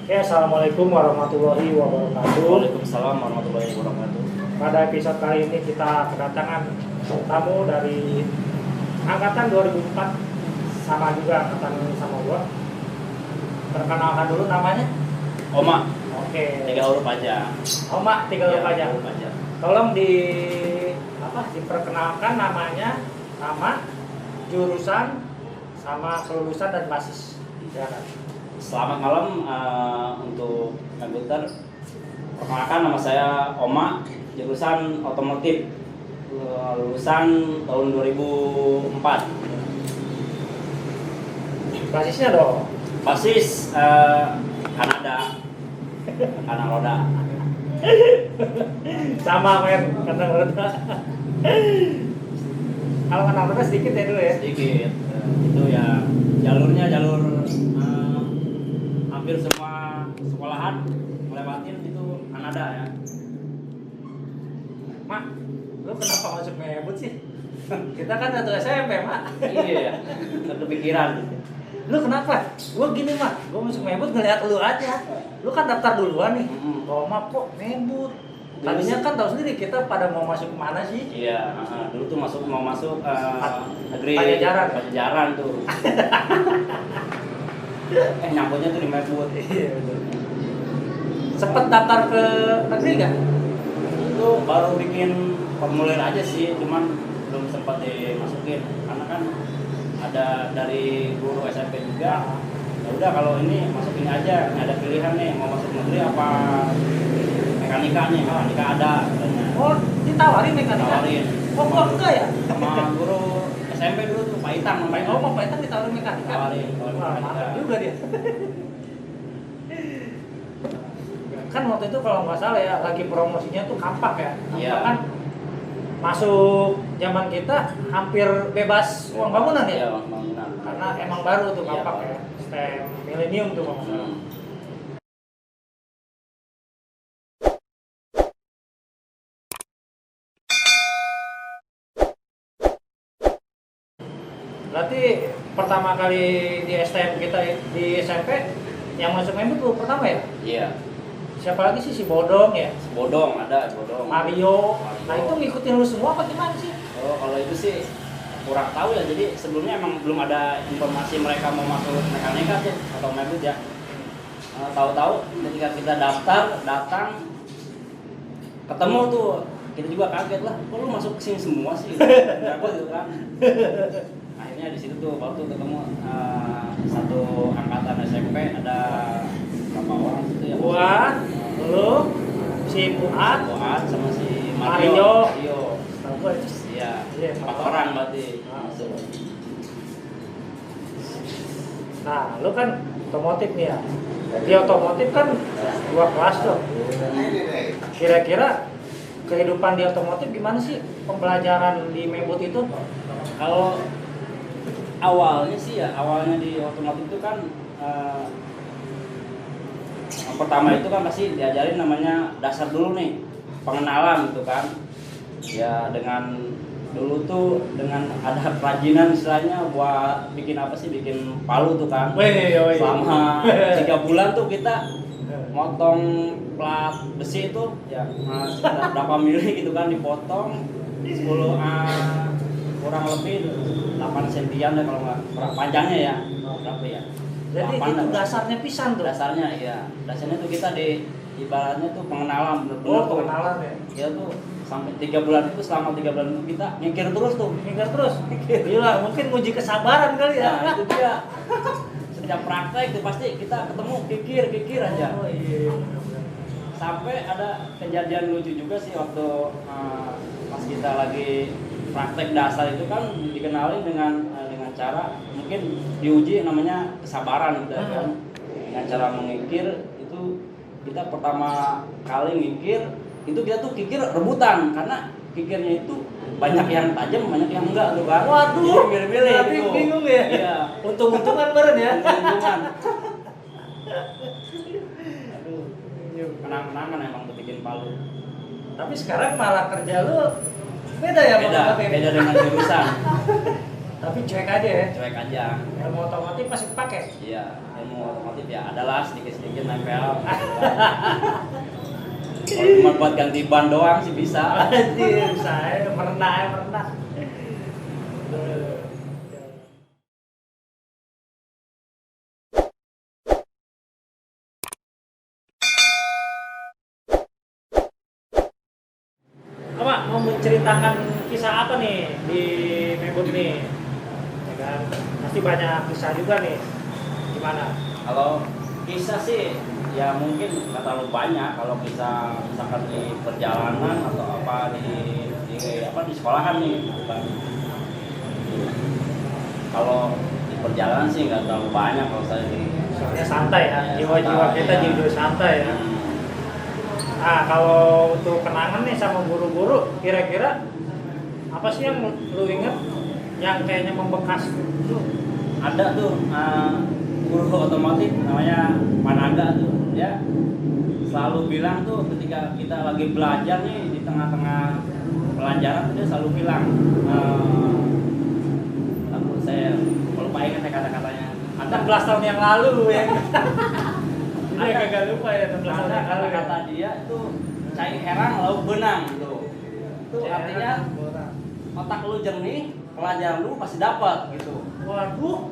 Oke, assalamualaikum warahmatullahi wabarakatuh. Waalaikumsalam warahmatullahi wabarakatuh. Pada episode kali ini kita kedatangan tamu dari angkatan 2004, sama juga angkatan sama gua. Perkenalkan dulu namanya. Oma, Oke. 3 huruf aja. Oma, 3 huruf aja. 3 huruf aja. Tolong diperkenalkan namanya, nama, jurusan, sama kelulusan dan basis. Ya kan? Selamat malam untuk komputer. Perkenalkan, nama saya Oma, jurusan otomotif, lulusan tahun 2004. Basisnya dong. Basis Kanada, kanan roda. Sama men, kanan roda. Kalau kanan roda sedikit ya dulu ya. Sedikit. Itu ya jalurnya jalur hampir semua sekolahan melewatin itu Kanada ya. Mak, lu kenapa masuk mebut sih? Kita kan satu SMP, Mak. Iya, kepikiran. Lu kenapa? Gua gini, Mak. Gua masuk mebut ngeliat lu aja. Lu kan daftar duluan nih. Oh, Mak kok mebut? Tadinya kan tahu sendiri kita pada mau masuk kemana sih? Iya, dulu tuh mau masuk negeri Pajajaran tuh. Nyambutnya tuh di Mebut. Iya, betul. Sempet daftar ke negeri nggak? Itu baru bikin formulir aja sih, cuman belum sempat dimasukin karena kan ada dari guru SMP juga. Ya udah kalau ini masukin aja, ada pilihan nih mau masuk negeri apa mekanika nih, mekanika ada katanya. Oh, ditawarin mekanika? Tawarin. Oh, gua enggak ya? Sama guru SMP dulu tuh Pak Itang namanya. Oh, Pak Itang ditawarin mekanika? Tawarin Wah, mekanika. mantap juga dia. Kan waktu itu kalau nggak salah ya lagi promosinya tuh kampak ya. Iya. Kan masuk zaman kita hampir bebas uang bangunan ya. Iya, uang bangunan. Karena emang baru tuh Iya, kampak baru. ya. STEM milenium tuh kalau nggak salah. Berarti pertama kali di STM kita di SMP yang masuk mebut tuh pertama ya? Iya. Siapa lagi sih, si Bodong ya? Bodong ada, Bodong. Mario. Nah itu ngikutin lu semua apa gimana sih? Oh, kalau itu sih kurang tahu ya. Jadi sebelumnya emang belum ada informasi mereka mau masuk mekanika tuh atau mebut ya. Tahu-tahu ketika kita datang ketemu tuh kita juga kaget lah. Kok lu masuk ke sini semua sih? Kenapa gitu kan? Akhirnya di situ tuh baru tuh ketemu satu angkatan SMP ada berapa orang gitu ya? Gua, lu, si Fuad, sama si Mario. Tahu gua itu. Iya, Iya, 4 orang berarti. Masuk. Nah, lu kan otomotif nih ya. Di otomotif kan 2 kelas tuh. Kira-kira kehidupan di otomotif gimana sih? Pembelajaran di mebut itu? Kalau awalnya sih ya, awalnya di otomotif itu kan yang pertama itu kan pasti diajarin namanya dasar dulu nih, pengenalan gitu kan. Ya dengan dulu tuh dengan ada kerajinan istilahnya buat bikin apa sih, bikin palu tuh kan. Selama 3 bulan tuh kita motong plat besi itu ya sekitar berapa mili gitu kan, dipotong 10 kurang lebih 8 sentian deh kalau nggak, kurang panjangnya ya berapa ya. Jadi 8 itu lah. dasarnya pisan tuh. Dasarnya iya, dasarnya tuh kita di ibaratnya tuh pengenalan bener-bener tuh. Pengenalan ya. Kita tuh sampai 3 bulan itu, selama 3 bulan itu kita mikir terus tuh. Mikir terus. Gila, mungkin nguji kesabaran kali ya. Nah, itu dia. Setiap praktek itu pasti kita ketemu kikir aja. Oh iya. Sampai ada kejadian lucu juga sih waktu pas kita lagi praktek dasar itu kan dikenalin dengan cara mungkin diuji namanya kesabaran gitu kan. Dengan cara mengikir itu kita pertama kali ngikir itu kita tuh kikir rebutan karena kikirnya itu banyak yang tajam, banyak yang enggak tuh kan. Waduh, jadi milih-milih tapi gitu. bingung ya. Iya. Untung-untungan beren ya. Untung-untungan. Aduh, kenang-kenangan emang tuh bikin palu. Tapi sekarang malah kerja lu beda ya Beda dengan jurusan. Tapi cuek aja ya. cuek aja. Ilmu otomotif masih pakai. Iya, ilmu otomotif ya adalah sedikit-sedikit nempel. Kalau cuma buat ganti ban doang sih bisa. Anjir, saya merenah. Apa mau menceritakan kisah apa nih di Mebut nih? Ya kan? Pasti banyak kisah juga nih. Gimana? Kalau kisah sih ya mungkin nggak terlalu banyak. Kalau bisa misalkan di perjalanan atau apa di sekolahan nih, bukan. Kalau di perjalanan sih nggak terlalu banyak kalau saya di. Soalnya santai ya, Ya, jiwa-jiwa santai, kita ya. jiwa santai ya. Nah, kalau untuk kenangan nih sama guru-guru, kira-kira apa sih yang lu inget yang kayaknya membekas lu? Ada tuh guru otomotif namanya Panaga tuh, dia selalu bilang tuh ketika kita lagi belajar nih di tengah-tengah pelajaran tuh dia selalu bilang aku saya lupa ingat kata-katanya. Ada 16 tahun yang lalu ya. Ini Ada. kagak lupa ya 16 tahun Ada yang lalu. Ya. kata dia itu cai herang lauk benang gitu. Itu artinya otak lu jernih, pelajaran lu pasti dapat gitu. Waduh.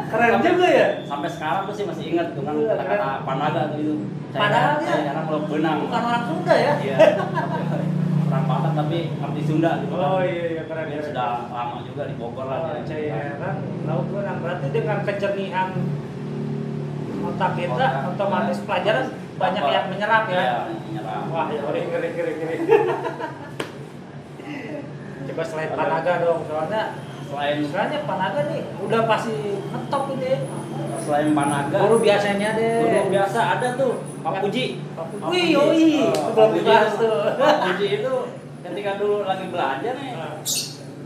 Keren juga ya. Sampai sekarang tuh sih masih ingat tuh kan Iya, kata-kata Panaga tuh itu. Padahal dia cai herang lauk benang. Bukan orang Sunda ya. Iya. Orang Batak tapi ngerti Sunda gitu kan. Oh iya keren Dia ya. sudah lama juga di Bogor lah dia. Cairan laut benang berarti dengan kejernihan otak kita otomatis pelajaran banyak yang menyerap ya. Iya, menyerap. Wah, ya ngeri. Coba selain Panaga dong, soalnya Panaga nih udah pasti ngetop ini. Selain Panaga, Guru biasanya deh. guru biasa ada tuh Pak Puji. Wih, yoi. Belum dibahas tuh. Pak Puji itu ketika dulu lagi belajar nih,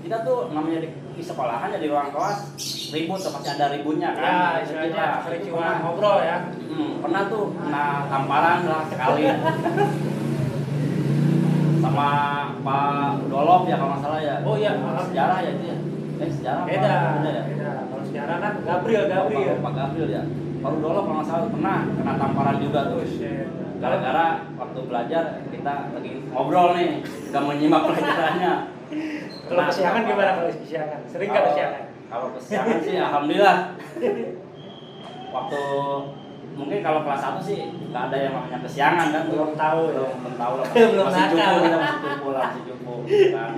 kita tuh namanya di sekolahan ya di ruang kelas ribut tuh pasti ada ributnya kan. Ya, istilahnya kericuan ngobrol ya. Pernah tuh kena tamparan lah sekali sama Pak Dolop ya kalau nggak salah ya. Oh iya, sejarah ya itu ya. Sejarah Beda. apa? Ya. Kalau sejarah kan Gabriel ya. Pak Gabriel ya. Pak Dolop kalau nggak salah pernah kena tamparan juga tuh. Gara-gara waktu belajar kita lagi ngobrol nih, nggak menyimak pelajarannya. Kalau kesiangan gimana kalau kesiangan? Sering nggak kesiangan? Kalau kesiangan sih alhamdulillah. Waktu mungkin kalau kelas 1 sih nggak ada yang namanya kesiangan kan. Belum tahu ya. Belum tahu lah. Belum Masih nakal. cukup kita masih cukup lah, masih cukup. Kan.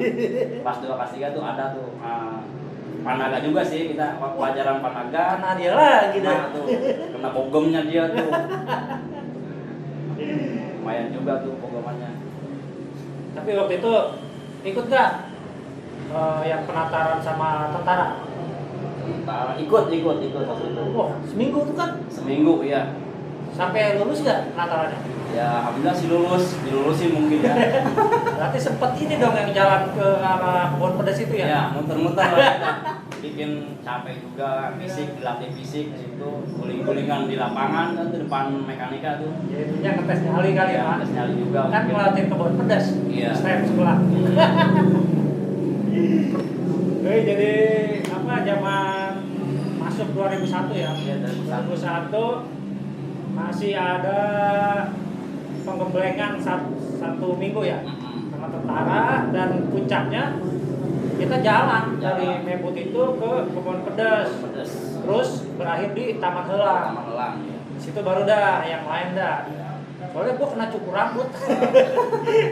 Kelas 2 kelas 3 tuh ada tuh Panaga juga sih kita pelajaran Panaga. Karena dia lagi dah. Nah, tuh kena bogomnya dia tuh. Lumayan juga tuh bogomannya. Tapi waktu itu ikut nggak yang penataran sama tentara? Ikut waktu itu. Wah, seminggu tuh kan? Seminggu ya. Sampai lulus nggak penatarannya? Ya alhamdulillah sih dilulusin mungkin ya. Berarti sempet ini dong yang jalan ke arah Kebon Pedas itu ya? Ya muter-muter lah kita. Bikin capek juga dilatih fisik di situ, guling-gulingan di lapangan kan tuh depan mekanika tuh. Ya intinya ngetes nyali kali ya, Tes nyali juga. kan mungkin. ngelatih Kebon Pedas. Iya. Step sebelah. Jadi apa zaman masuk 2001 ya? Iya, 2001 masih ada penggemblengan satu minggu ya sama tentara, dan puncaknya kita jalan dari Mebut itu ke Kebon Pedas, Pedas. terus berakhir di Taman Helang. Taman Helang. Di situ baru dah yang lain dah. Soalnya gua kena cukur rambut.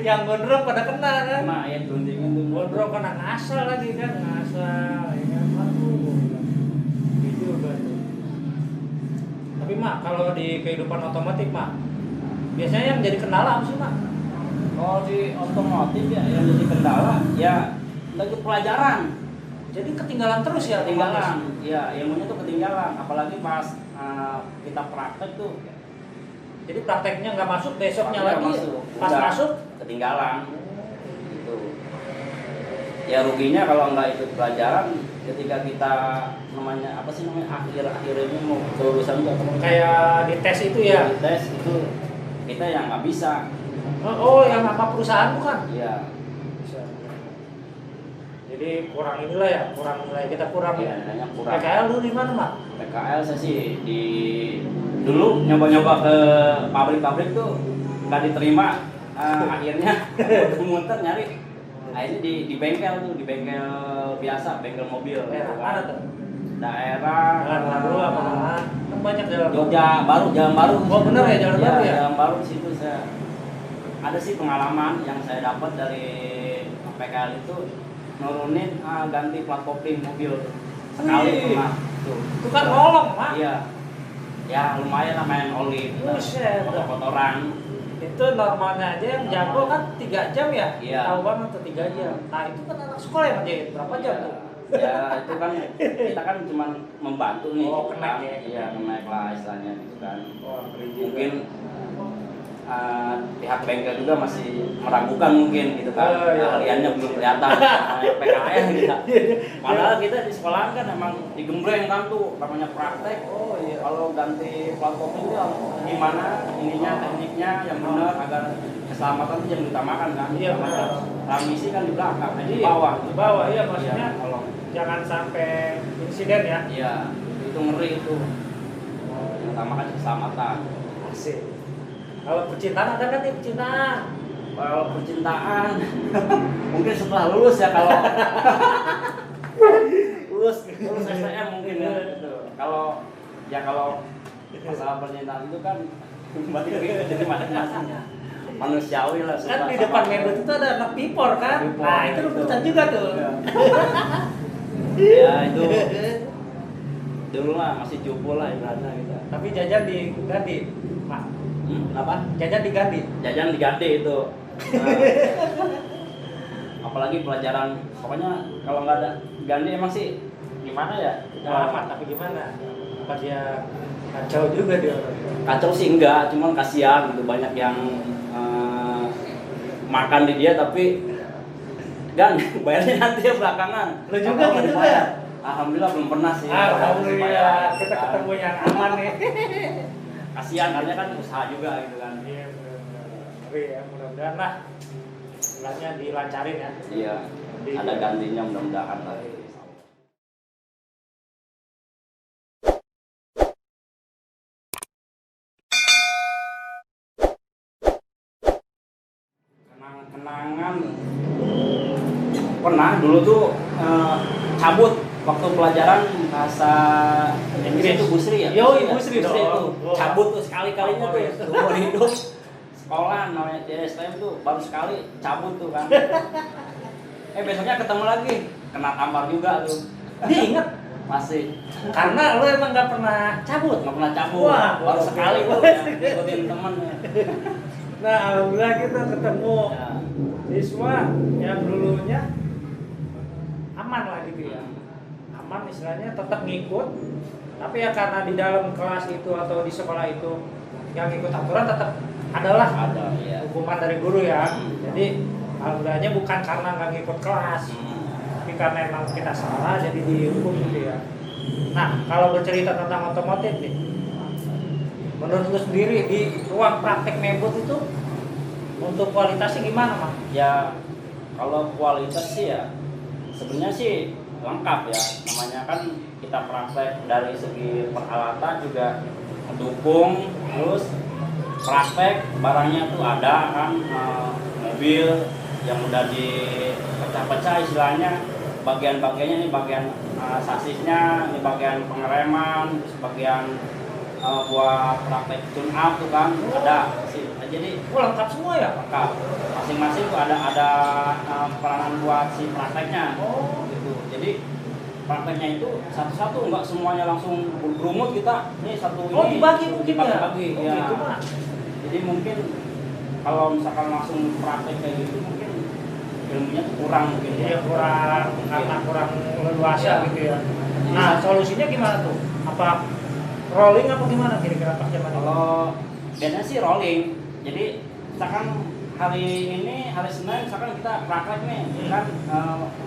Yang gondrong pada kena kan. Nah, ya guntingan tuh. Gondrong kena ngasal lagi kan, ngasal ya kan. Aduh. Gitu juga tuh. Tapi Mak, kalau di kehidupan otomotif Mak, biasanya yang jadi kendala apa sih Mak? Kalau di otomotif ya yang jadi kendala ya lagi pelajaran. Jadi ketinggalan terus ya Ketinggalan. Iya, ilmunya tuh ketinggalan. Apalagi pas kita praktek tuh. Jadi prakteknya nggak masuk, besoknya Prakteknya lagi masuk. pas Udah masuk ketinggalan. Gitu. Ya ruginya kalau nggak ikut pelajaran ketika kita namanya apa sih namanya akhir ini mau kelulusan tuh kayak di tes itu ya. di tes itu kita yang nggak bisa. Oh, yang sama perusahaan bukan? Iya. Jadi kurang inilah ya, kurang nilai kita kurang Iya, ya. nilainya kurang. PKL lu di mana, Mak? PKL saya sih di dulu nyoba-nyoba ke pabrik-pabrik tuh nggak diterima. Akhirnya muter nyari. Akhirnya di bengkel tuh, di bengkel biasa, bengkel mobil. Daerah gitu mana kan. tuh? Daerah Jalan baru apa mana? Kan banyak jalan. Jogja Baru, Jalan Baru. Oh, bener ya, Jalan Baru ya? Jalan Baru di situ saya ada sih pengalaman yang saya dapat dari PKL itu nurunin ganti plat kopling mobil sekali Wih. pernah tuh. Itu kan nolong, Mak. Iya. Ya lumayan lah main oli. Buset. Kotor-kotoran. Itu normalnya aja yang jago kan 3 jam ya? Iya. Tahuan atau 3 jam. Nah, itu kan anak sekolah yang ngerjain berapa jam tuh? Ya itu kan kita kan cuma membantu nih. Oh, kenaik ya. Iya, kenaik lah istilahnya gitu kan. Wah, ngeri juga. Mungkin pihak bengkel juga masih meragukan mungkin gitu kan. Oh, iya. Keahliannya belum kelihatan. PKL gitu. Padahal kita di sekolah kan emang digembreng kan tuh namanya praktek. Oh iya. Kalau ganti plat kopling itu gimana ininya tekniknya yang benar agar keselamatan itu yang diutamakan kan. Iya, benar. Transmisi kan di belakang, di Iya, bawah. di bawah, iya, maksudnya. Iya, kalau Jangan sampai insiden ya. iya itu ngeri itu. Yang utamakan keselamatan. Asik. Kalau percintaan ada kan nih percintaan? Kalau percintaan mungkin setelah lulus ya kalau lulus STM mungkin ya gitu. Kalau masalah percintaan itu kan balik lagi jadi masing-masingnya manusiawi lah. Kan di depan Mebel itu ada anak pipor kan? Pipor, Nah itu itu. rebutan juga tuh. Ya itu dulu lah masih cupu lah ibaratnya gitu. Tapi jajan diganti, Pak. Apa? Jajan diganti. Jajan diganti itu. Nah, apalagi pelajaran pokoknya kalau nggak ada ganti emang sih gimana ya? Pengalaman tapi gimana? Apa dia kacau juga dia orang. Kacau sih enggak, cuman kasihan gitu banyak yang makan di dia tapi kan bayarnya nanti ya belakangan. Lo juga Kalau gitu dibayar, kan? Alhamdulillah belum pernah sih. Alhamdulillah kita ketemu yang aman nih. Kasihan karena kan usaha juga gitu kan. Iya benar. Ngeri ya, mudah-mudahan lah bulannya dilancarin ya. Iya. Ada gantinya mudah-mudahan lah. Kenangan pernah dulu tuh cabut waktu pelajaran bahasa Inggris itu Busri ya? Yoi, Busri dong. itu Wah. cabut tuh sekali-kalinya tuh Favorit. seumur hidup sekolah namanya di STM tuh baru sekali cabut tuh kan. Besoknya ketemu lagi kena tampar juga tuh. Dia inget Masih karena lo emang nggak pernah cabut. nggak pernah cabut. Wah, Baru gokil. sekali tuh ya, ikutin temen ya. Nah, alhamdulillah kita ketemu Ya. siswa yang dulunya aman lah gitu ya. Aman istilahnya tetap ngikut. Tapi ya karena di dalam kelas itu atau di sekolah itu yang ikut aturan tetap adalah Ada ya. hukuman dari guru ya. Jadi alhamdulillahnya bukan karena nggak ngikut kelas, tapi karena emang kita salah jadi dihukum gitu ya. Nah, kalau bercerita tentang otomotif nih, menurut lu sendiri di ruang praktek Mebot itu untuk kualitasnya gimana, Mak? Ya kalau kualitas sih ya sebenarnya sih lengkap ya, namanya kan kita praktek dari segi peralatan juga mendukung, terus praktek barangnya tuh ada kan, mobil yang udah dipecah-pecah istilahnya, bagian-bagiannya nih, bagian sasisnya, ini bagian pengereman, terus bagian buat praktek tune up tuh kan ada sih. Jadi Lengkap semua ya? lengkap, masing-masing tuh ada peranan buat si prakteknya. Oh. Gitu. Jadi prakteknya itu satu-satu, nggak semuanya langsung berumut kita. Ini satu Oh, ini dibagi mungkin ya? dibagi-bagi, Oh, ya. gitu, Mak. Jadi mungkin kalau misalkan langsung praktek kayak gitu mungkin ilmunya kurang mungkin ya. Iya, kurang, karena kurang leluasa Ya. gitu ya. Nah, solusinya gimana tuh? Apa rolling apa gimana kira-kira pas zaman itu? Kalau biasanya sih rolling. Jadi misalkan hari Senin misalkan kita praktek nih kan,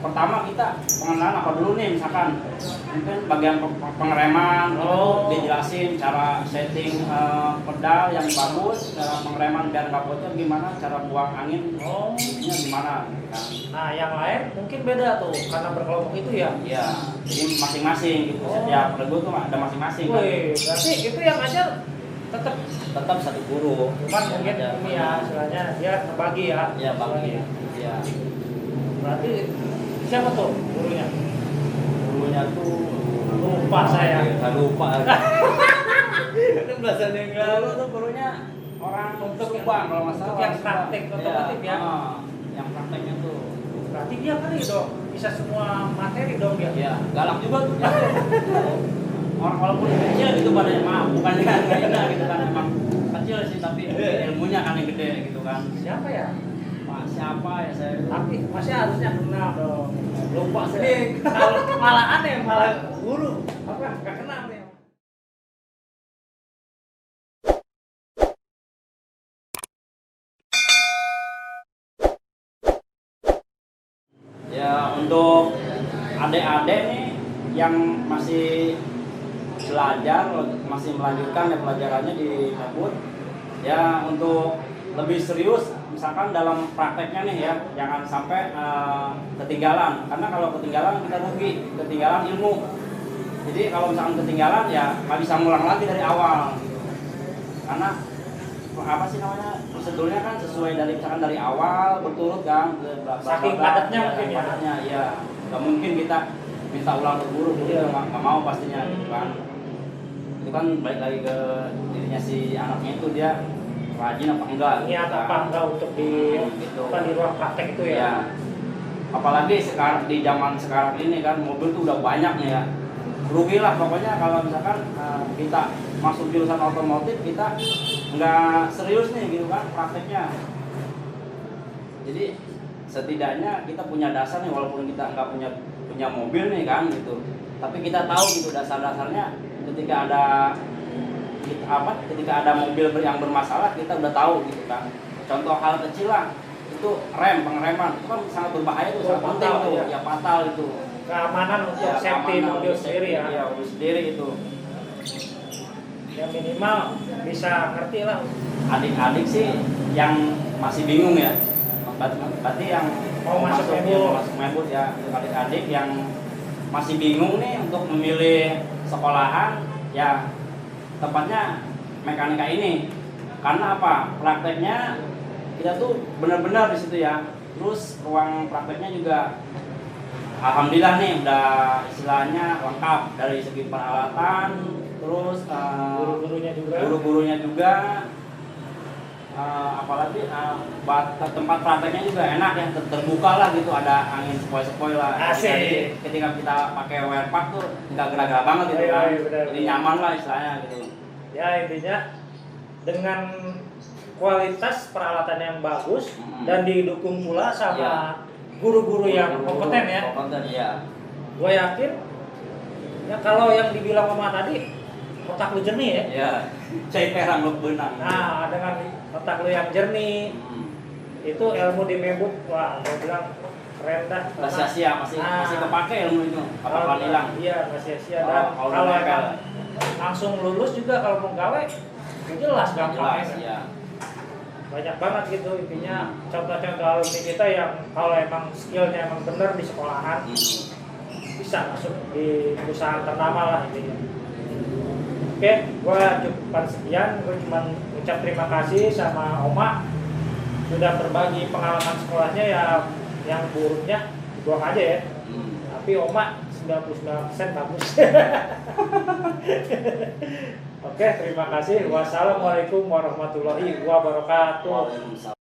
pertama kita pengenalan apa dulu nih, misalkan mungkin bagian pengereman dijelasin cara setting pedal yang bagus, cara pengereman biar nggak bocor gimana, cara buang angin gimana kan. Nah yang lain mungkin beda tuh karena berkelompok itu ya. Iya, jadi masing-masing gitu, setiap regu tuh ada masing-masing kan. Wih, berarti itu yang ajar tetap satu guru, cuman mungkin ini ya istilahnya dia ngebagi ya. Iya, bagi. Iya. Berarti siapa tuh gurunya? Gurunya tuh Lupa saya. Nggak lupa. Itu belasan yang Dulu tuh gurunya orang Untuk Subang kalau nggak salah. yang praktek otomotif ya. Yang prakteknya tuh. Berarti dia kan itu bisa semua materi dong dia. Iya, galak juga tuh. Orang walaupun kecil gitu pada maaf, bukan yang lainnya gitu kan, emang kecil sih tapi ilmunya kan yang gede gitu kan. Siapa ya? Pak siapa ya saya? Tapi masih harusnya kenal dong. Lupa sih. Kalau malah aneh, malah guru. Apa? Gak kenal nih. Ya untuk adik-adik nih yang masih belajar, masih melanjutkan ya pelajarannya di Mebut, ya untuk lebih serius misalkan dalam prakteknya nih ya, jangan sampai ketinggalan, karena kalau ketinggalan kita rugi, ketinggalan ilmu. Jadi kalau misalkan ketinggalan ya nggak bisa ngulang lagi dari awal gitu. Karena apa sih namanya, prosedurnya kan sesuai dari misalkan dari awal berturut kan, Saking padatnya mungkin ya. padatnya ya, nggak mungkin kita minta ulang ke guru, Iya. nggak mau pastinya gitu kan. Itu kan balik lagi ke dirinya si anaknya itu, dia rajin apa enggak Niat gitu kan. apa enggak untuk di Gitu. apa di ruang praktek itu ya. Ya. Apalagi sekarang di zaman sekarang ini kan mobil tuh udah banyak nih ya. Rugi lah pokoknya kalau misalkan kita masuk jurusan otomotif kita nggak serius nih gitu kan prakteknya. Jadi setidaknya kita punya dasar nih, walaupun kita nggak punya mobil nih kan gitu. Tapi kita tahu gitu dasar-dasarnya, ketika ada mobil yang bermasalah kita udah tahu gitu kan. Contoh hal kecil lah, itu pengereman itu kan sangat berbahaya tuh, sangat penting tuh, ya fatal itu. Keamanan untuk safety keamanan mobil untuk sendiri ya. Iya, mobil sendiri itu. Ya minimal bisa ngerti lah. Adik-adik sih yang masih bingung ya. Berarti yang Mau masuk Mebut ya, adik-adik yang masih bingung nih untuk memilih sekolahan, ya tepatnya mekanika ini. Karena apa? Prakteknya kita tuh benar-benar di situ ya. Terus ruang prakteknya juga alhamdulillah nih udah istilahnya lengkap dari segi peralatan, terus guru-gurunya juga, apalagi tempat prakteknya juga enak ya, terbuka lah gitu, ada angin sepoi-sepoi lah. Jadi ketika kita pakai wear pack tuh nggak gerah-gerah banget gitu kan, jadi nyaman lah istilahnya gitu. Ya intinya dengan kualitas peralatan yang bagus dan didukung pula sama guru-guru yang kompeten ya. Kompeten ya. Gue yakin ya kalau yang dibilang Mama tadi otak lu jernih ya. Ya, cai perang lu benang. Nah, dengan otak lu yang jernih, itu ilmu di Mebut, wah, gue bilang keren dah. Nggak sia-sia, masih kepake ilmu itu, kapan hilang. Iya, nggak sia-sia. Dan kalau emang langsung lulus juga kalau mau gawe, jelas gampang. Ya. Banyak banget gitu intinya, contoh-contoh alumni kita yang kalau emang skillnya emang bener di sekolahan, bisa masuk di perusahaan ternama lah intinya. Oke, gue cukupan sekian. Gue cuma ucap terima kasih sama Oma sudah berbagi pengalaman sekolahnya ya, yang buruknya dibuang aja ya. Tapi Oma 99% bagus. Oke, terima kasih. Wassalamualaikum warahmatullahi wabarakatuh.